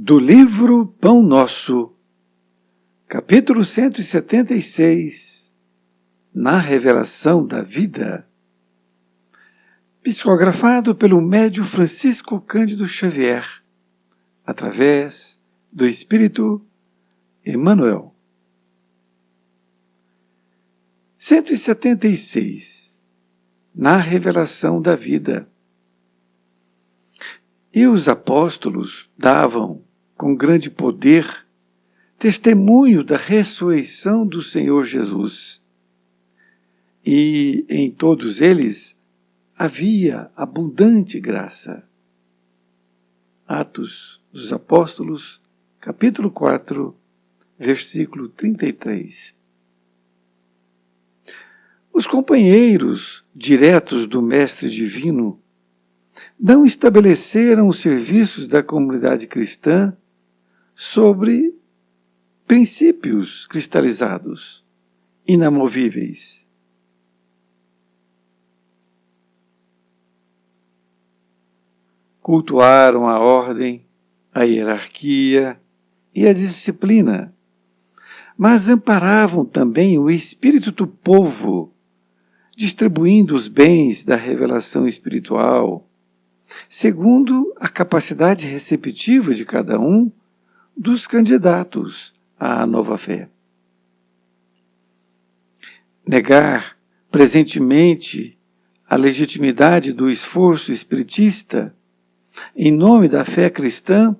Do livro Pão Nosso, capítulo 176, Na Revelação da Vida, psicografado pelo médium Francisco Cândido Xavier, através do Espírito Emmanuel. 176. Na Revelação da Vida. E os apóstolos davam, com grande poder, testemunho da ressurreição do Senhor Jesus. E em todos eles havia abundante graça. Atos dos Apóstolos, capítulo 4, versículo 33. Os companheiros diretos do Mestre Divino não estabeleceram os serviços da comunidade cristã sobre princípios cristalizados, inamovíveis. Cultuaram a ordem, a hierarquia e a disciplina, mas amparavam também o espírito do povo, distribuindo os bens da revelação espiritual, segundo a capacidade receptiva de cada um dos candidatos à nova fé. Negar presentemente a legitimidade do esforço espiritista em nome da fé cristã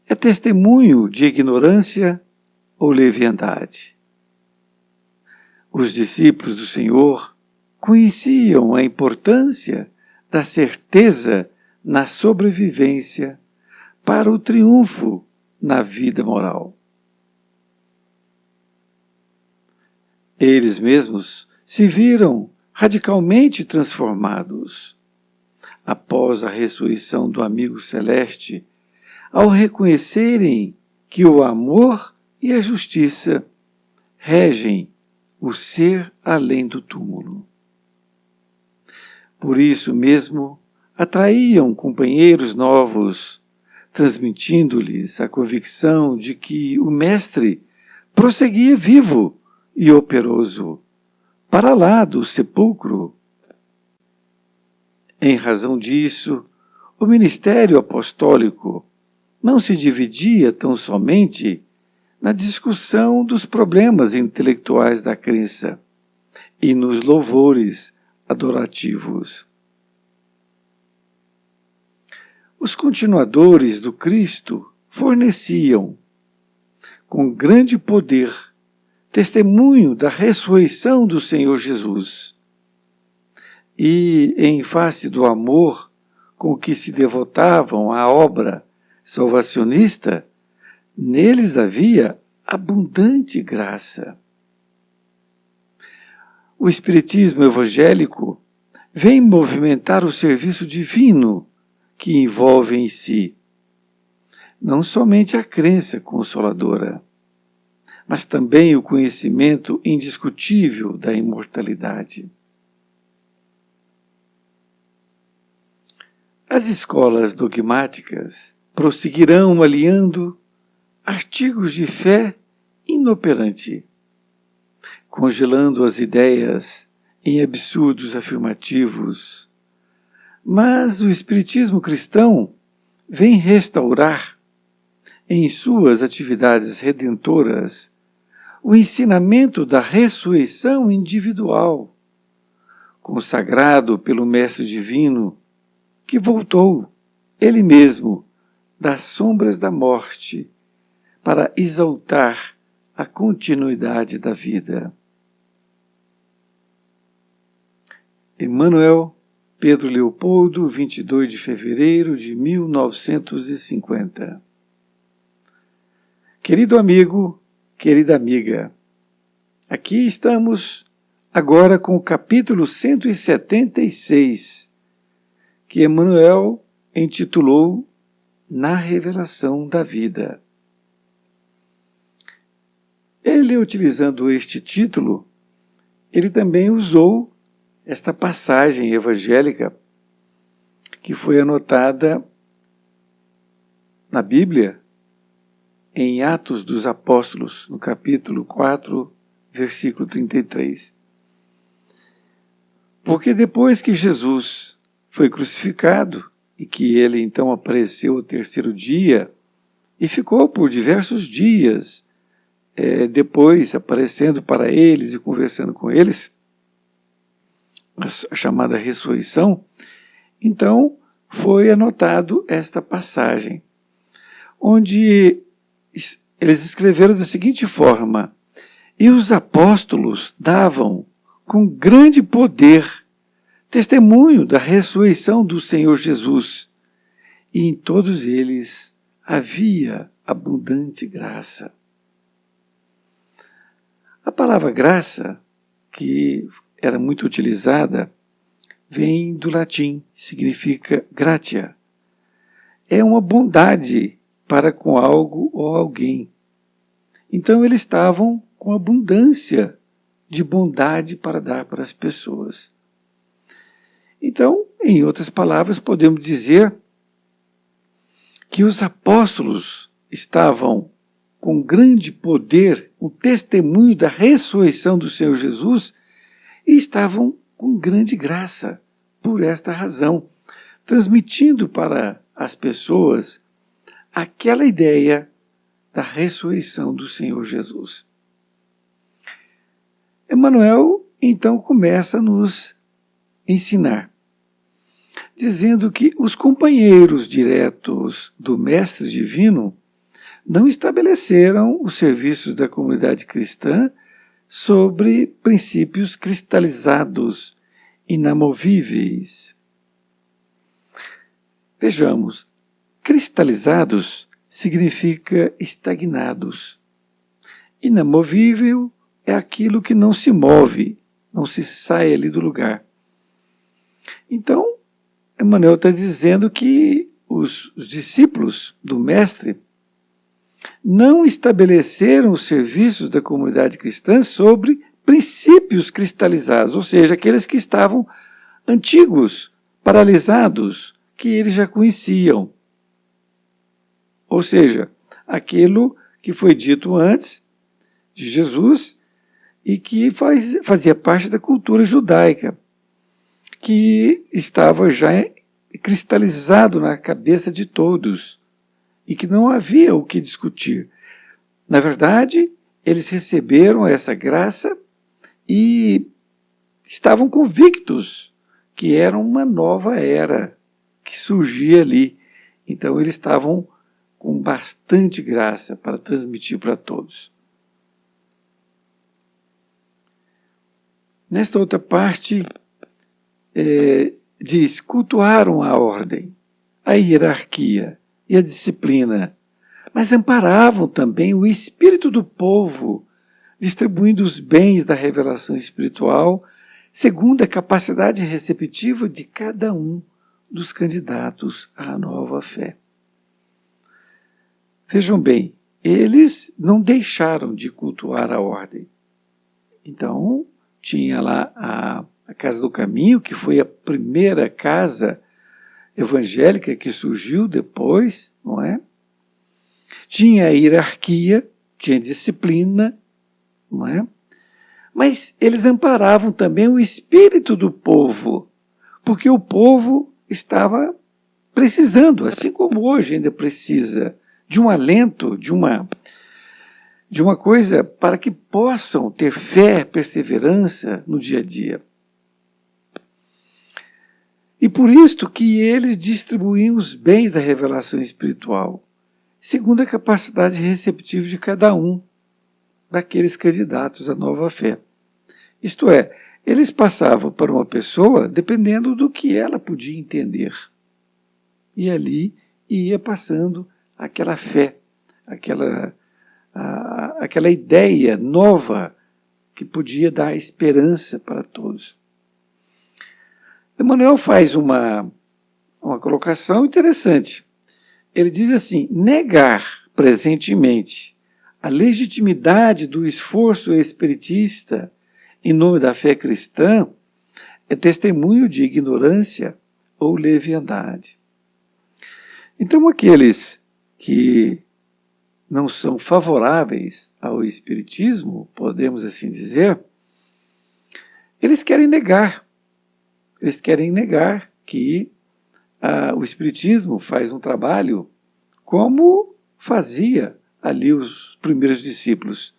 é testemunho de ignorância ou leviandade. Os discípulos do Senhor conheciam a importância da certeza na sobrevivência para o triunfo na vida moral. Eles mesmos se viram radicalmente transformados após a ressurreição do amigo celeste, ao reconhecerem que o amor e a justiça regem o ser além do túmulo. Por isso mesmo, atraíam companheiros novos, transmitindo-lhes a convicção de que o Mestre prosseguia vivo e operoso, para lá do sepulcro. Em razão disso, o ministério apostólico não se dividia tão somente na discussão dos problemas intelectuais da crença e nos louvores adorativos. Os continuadores do Cristo forneciam, com grande poder, testemunho da ressurreição do Senhor Jesus. E, em face do amor com que se devotavam à obra salvacionista, neles havia abundante graça. O Espiritismo evangélico vem movimentar o serviço divino que envolve em si não somente a crença consoladora, mas também o conhecimento indiscutível da imortalidade. As escolas dogmáticas prosseguirão aliando artigos de fé inoperante, congelando as ideias em absurdos afirmativos. Mas o Espiritismo cristão vem restaurar, em suas atividades redentoras, o ensinamento da ressurreição individual, consagrado pelo Mestre Divino, que voltou, ele mesmo, das sombras da morte, para exaltar a continuidade da vida. Emmanuel, Pedro Leopoldo, 22 de fevereiro de 1950. Querido amigo, querida amiga, aqui estamos agora com o capítulo 176, que Emmanuel intitulou Na Revelação da Vida. Ele, utilizando este título, ele também usou esta passagem evangélica que foi anotada na Bíblia em Atos dos Apóstolos, no capítulo 4, versículo 33. Porque depois que Jesus foi crucificado, e que ele então apareceu o terceiro dia, e ficou por diversos dias depois aparecendo para eles e conversando com eles, a chamada ressurreição, então foi anotado esta passagem, onde eles escreveram da seguinte forma: e os apóstolos davam com grande poder testemunho da ressurreição do Senhor Jesus, e em todos eles havia abundante graça. A palavra graça, que era muito utilizada, vem do latim, significa gratia. É uma bondade para com algo ou alguém. Então eles estavam com abundância de bondade para dar para as pessoas. Então, em outras palavras, podemos dizer que os apóstolos estavam com grande poder, o testemunho da ressurreição do Senhor Jesus, e estavam com grande graça por esta razão, transmitindo para as pessoas aquela ideia da ressurreição do Senhor Jesus. Emmanuel, então, começa a nos ensinar, dizendo que os companheiros diretos do Mestre Divino não estabeleceram os serviços da comunidade cristã sobre princípios cristalizados, inamovíveis. Vejamos, cristalizados significa estagnados. Inamovível é aquilo que não se move, não se sai ali do lugar. Então, Emmanuel está dizendo que os discípulos do Mestre não estabeleceram os serviços da comunidade cristã sobre princípios cristalizados, ou seja, aqueles que estavam antigos, paralisados, que eles já conheciam. Ou seja, aquilo que foi dito antes de Jesus e que fazia parte da cultura judaica, que estava já cristalizado na cabeça de todos e que não havia o que discutir. Na verdade, eles receberam essa graça e estavam convictos que era uma nova era que surgia ali. Então eles estavam com bastante graça para transmitir para todos. Nesta outra parte, diz: cultuaram a ordem, a hierarquia e a disciplina, mas amparavam também o espírito do povo, distribuindo os bens da revelação espiritual segundo a capacidade receptiva de cada um dos candidatos à nova fé. Vejam bem, eles não deixaram de cultuar a ordem. Então, tinha lá a Casa do Caminho, que foi a primeira casa evangélica que surgiu depois, não é? Tinha a hierarquia, tinha disciplina, não é? Mas eles amparavam também o espírito do povo, porque o povo estava precisando, assim como hoje ainda precisa, de um alento, de uma coisa para que possam ter fé, perseverança no dia a dia. E por isto que eles distribuíam os bens da revelação espiritual, segundo a capacidade receptiva de cada um daqueles candidatos à nova fé. Isto é, eles passavam para uma pessoa dependendo do que ela podia entender. E ali ia passando aquela fé, aquela ideia nova que podia dar esperança para todos. Emmanuel faz uma colocação interessante. Ele diz assim: negar presentemente a legitimidade do esforço espiritista em nome da fé cristã é testemunho de ignorância ou leviandade. Então aqueles que não são favoráveis ao espiritismo, podemos assim dizer, eles querem negar. Eles querem negar que o espiritismo faz um trabalho como fazia ali os primeiros discípulos,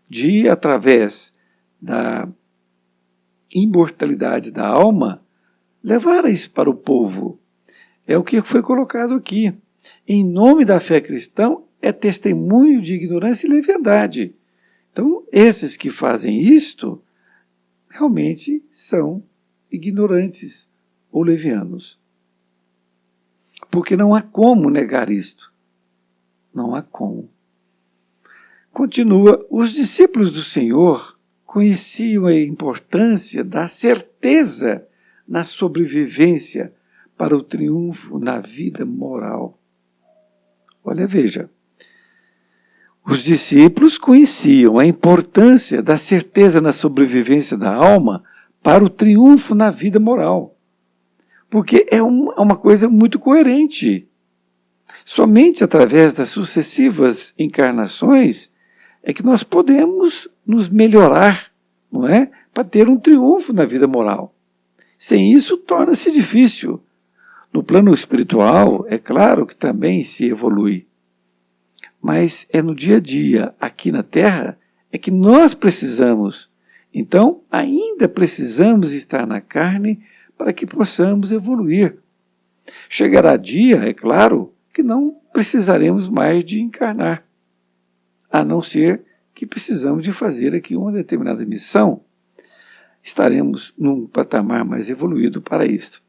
de, através da imortalidade da alma, levar isso para o povo. É o que foi colocado aqui. Em nome da fé cristã, é testemunho de ignorância e leviandade. Então, esses que fazem isto, realmente são ignorantes ou levianos. Porque não há como negar isto. Não há como. Continua, os discípulos do Senhor conheciam a importância da certeza na sobrevivência para o triunfo na vida moral. Olha, veja. Os discípulos conheciam a importância da certeza na sobrevivência da alma para o triunfo na vida moral. Porque é uma coisa muito coerente. Somente através das sucessivas encarnações é que nós podemos nos melhorar, não é? Para ter um triunfo na vida moral. Sem isso, torna-se difícil. No plano espiritual, é claro que também se evolui. Mas é no dia a dia, aqui na Terra, é que nós precisamos. Então, ainda precisamos estar na carne para que possamos evoluir. Chegará dia, é claro, que não precisaremos mais de encarnar, a não ser que precisamos de fazer aqui uma determinada missão. Estaremos num patamar mais evoluído para isto.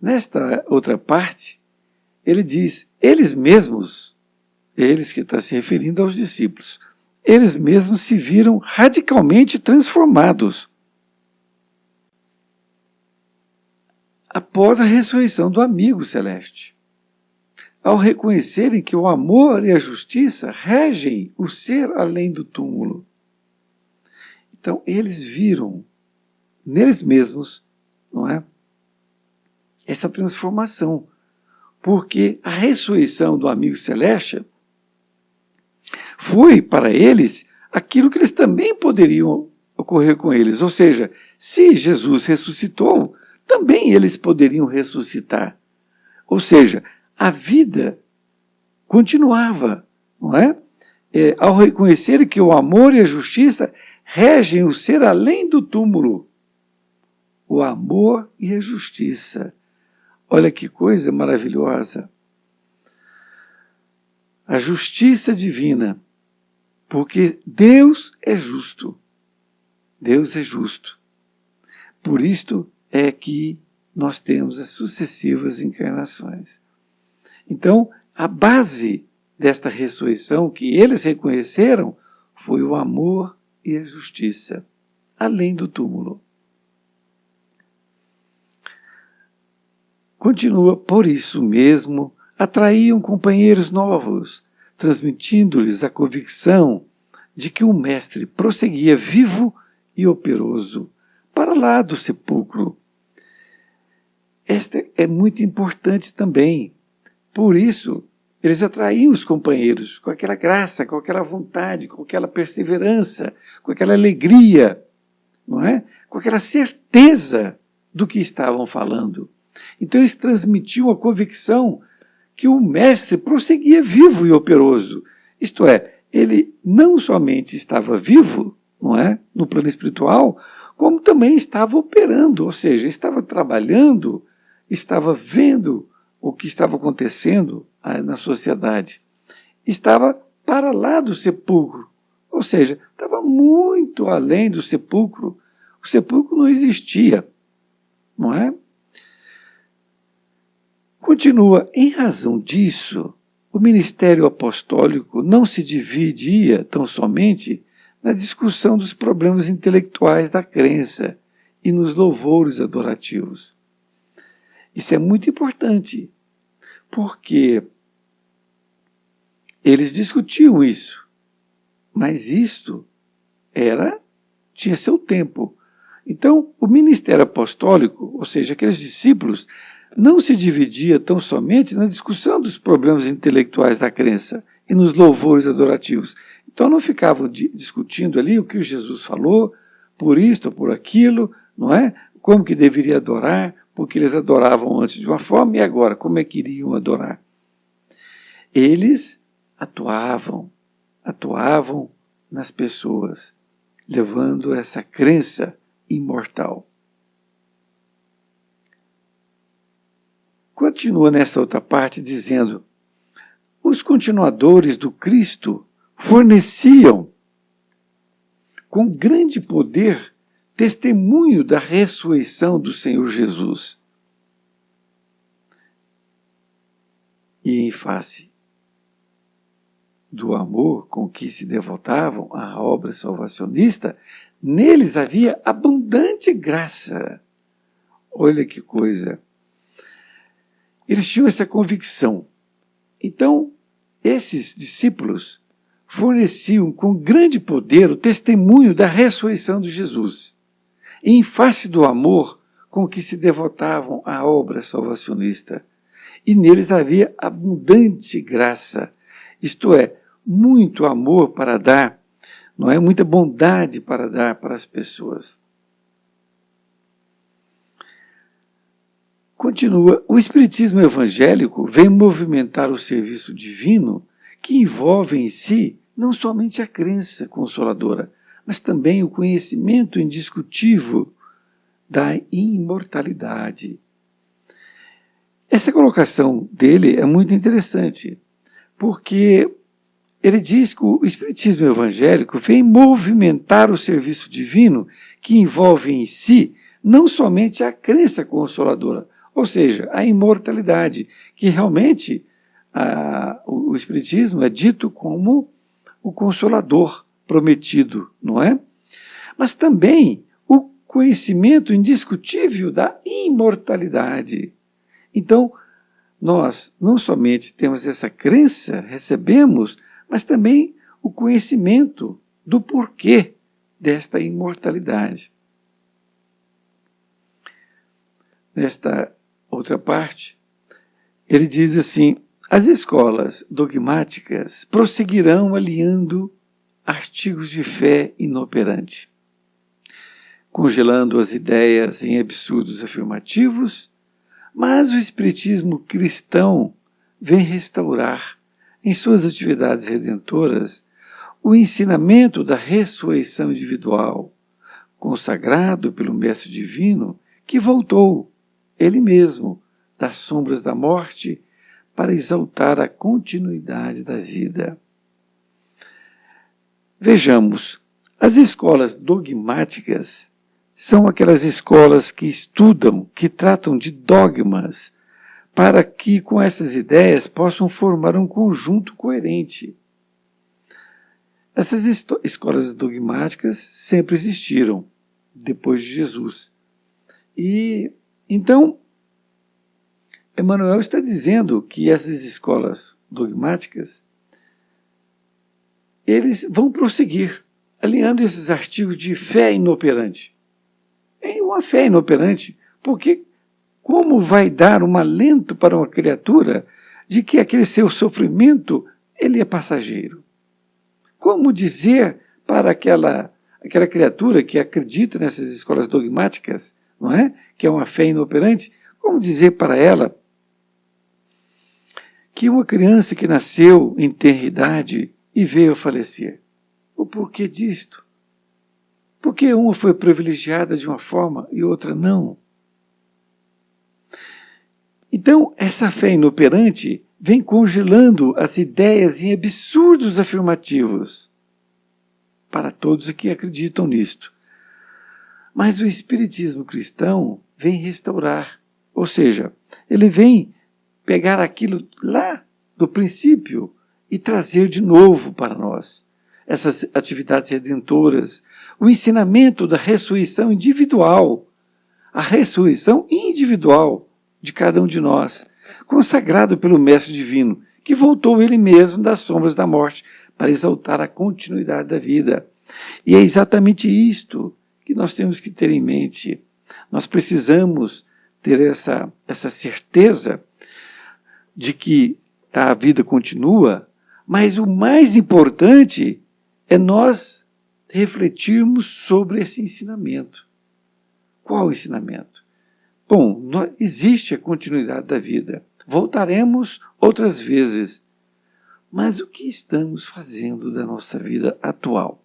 Nesta outra parte, ele diz, eles mesmos, eles que está se referindo aos discípulos, eles mesmos se viram radicalmente transformados após a ressurreição do amigo celeste, ao reconhecerem que o amor e a justiça regem o ser além do túmulo. Então, eles viram neles mesmos, não é? Essa transformação, porque a ressurreição do amigo celeste foi para eles aquilo que eles também poderiam ocorrer com eles, ou seja, se Jesus ressuscitou, também eles poderiam ressuscitar, ou seja, a vida continuava, não é? Ao reconhecer que o amor e a justiça regem o ser além do túmulo, o amor e a justiça. Olha que coisa maravilhosa. A justiça divina, porque Deus é justo. Deus é justo. Por isto é que nós temos as sucessivas encarnações. Então, a base desta ressurreição que eles reconheceram foi o amor e a justiça, além do túmulo. Continua, por isso mesmo, atraíam companheiros novos, transmitindo-lhes a convicção de que o Mestre prosseguia vivo e operoso, para lá do sepulcro. Esta é muito importante também. Por isso, eles atraíam os companheiros com aquela graça, com aquela vontade, com aquela perseverança, com aquela alegria, não é? Com aquela certeza do que estavam falando. Então eles transmitiam a convicção que o Mestre prosseguia vivo e operoso. Isto é, ele não somente estava vivo, não é, no plano espiritual, como também estava operando, ou seja, estava trabalhando, estava vendo o que estava acontecendo na sociedade. Estava para lá do sepulcro, ou seja, estava muito além do sepulcro. O sepulcro não existia, não é? Continua, em razão disso, o ministério apostólico não se dividia tão somente na discussão dos problemas intelectuais da crença e nos louvores adorativos. Isso é muito importante, porque eles discutiam isso, mas isto tinha seu tempo. Então, o ministério apostólico, ou seja, aqueles discípulos, não se dividia tão somente na discussão dos problemas intelectuais da crença e nos louvores adorativos. Então não ficavam discutindo ali o que o Jesus falou, por isto ou por aquilo, não é? Como que deveria adorar, porque eles adoravam antes de uma forma e agora como é que iriam adorar. Eles atuavam nas pessoas, levando essa crença imortal. Continua nessa outra parte dizendo: os continuadores do Cristo forneciam com grande poder testemunho da ressurreição do Senhor Jesus. E em face do amor com que se devotavam à obra salvacionista, neles havia abundante graça. Olha que coisa! Eles tinham essa convicção. Então, esses discípulos forneciam com grande poder o testemunho da ressurreição de Jesus, em face do amor com que se devotavam à obra salvacionista. E neles havia abundante graça, isto é, muito amor para dar, não é? Muita bondade para dar para as pessoas. Continua, o Espiritismo evangélico vem movimentar o serviço divino que envolve em si não somente a crença consoladora, mas também o conhecimento indiscutível da imortalidade. Essa colocação dele é muito interessante, porque ele diz que o Espiritismo evangélico vem movimentar o serviço divino que envolve em si não somente a crença consoladora, ou seja, a imortalidade, que realmente o Espiritismo é dito como o Consolador prometido, não é? Mas também o conhecimento indiscutível da imortalidade. Então, nós não somente temos essa crença, recebemos, mas também o conhecimento do porquê desta imortalidade. Nesta outra parte, ele diz assim: as escolas dogmáticas prosseguirão aliando artigos de fé inoperante, congelando as ideias em absurdos afirmativos, mas o Espiritismo cristão vem restaurar, em suas atividades redentoras, o ensinamento da ressurreição individual, consagrado pelo Mestre Divino, que voltou, ele mesmo, das sombras da morte, para exaltar a continuidade da vida. Vejamos, as escolas dogmáticas são aquelas escolas que estudam, que tratam de dogmas, para que com essas ideias possam formar um conjunto coerente. Essas escolas dogmáticas sempre existiram, depois de Jesus. E então, Emmanuel está dizendo que essas escolas dogmáticas, eles vão prosseguir, alinhando esses artigos de fé inoperante. É uma fé inoperante, porque como vai dar um alento para uma criatura de que aquele seu sofrimento, ele é passageiro? Como dizer para aquela criatura que acredita nessas escolas dogmáticas, não é? Que é uma fé inoperante, como dizer para ela que uma criança que nasceu em tenra idade e veio a falecer? O porquê disto? Por que uma foi privilegiada de uma forma e outra não? Então, essa fé inoperante vem congelando as ideias em absurdos afirmativos para todos que acreditam nisto. Mas o Espiritismo cristão vem restaurar, ou seja, ele vem pegar aquilo lá do princípio e trazer de novo para nós essas atividades redentoras, o ensinamento da ressurreição individual, a ressurreição individual de cada um de nós, consagrado pelo Mestre Divino, que voltou ele mesmo das sombras da morte para exaltar a continuidade da vida. E é exatamente isto que nós temos que ter em mente. Nós precisamos ter essa certeza de que a vida continua, mas o mais importante é nós refletirmos sobre esse ensinamento. Qual o ensinamento? Bom, existe a continuidade da vida. Voltaremos outras vezes. Mas o que estamos fazendo da nossa vida atual?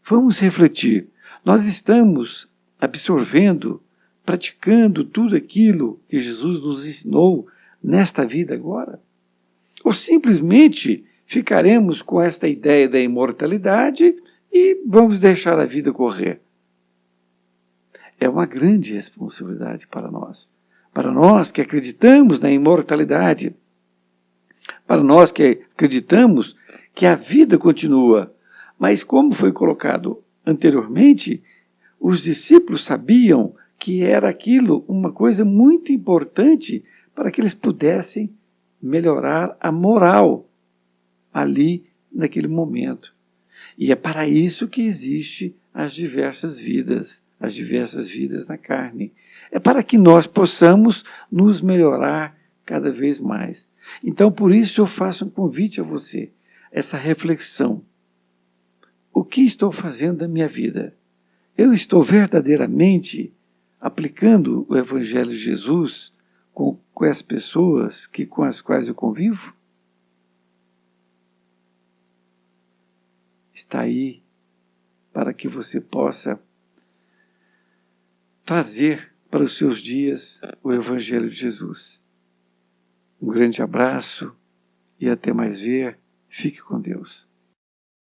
Vamos refletir. Nós estamos absorvendo, praticando tudo aquilo que Jesus nos ensinou nesta vida agora? Ou simplesmente ficaremos com esta ideia da imortalidade e vamos deixar a vida correr? É uma grande responsabilidade para nós. Para nós que acreditamos na imortalidade, para nós que acreditamos que a vida continua. Mas como foi colocado anteriormente, os discípulos sabiam que era aquilo uma coisa muito importante para que eles pudessem melhorar a moral ali naquele momento. E é para isso que existe as diversas vidas na carne. É para que nós possamos nos melhorar cada vez mais. Então, por isso eu faço um convite a você, essa reflexão. O que estou fazendo da minha vida? Eu estou verdadeiramente aplicando o Evangelho de Jesus com as pessoas com as quais eu convivo? Está aí para que você possa trazer para os seus dias o Evangelho de Jesus. Um grande abraço e até mais ver. Fique com Deus.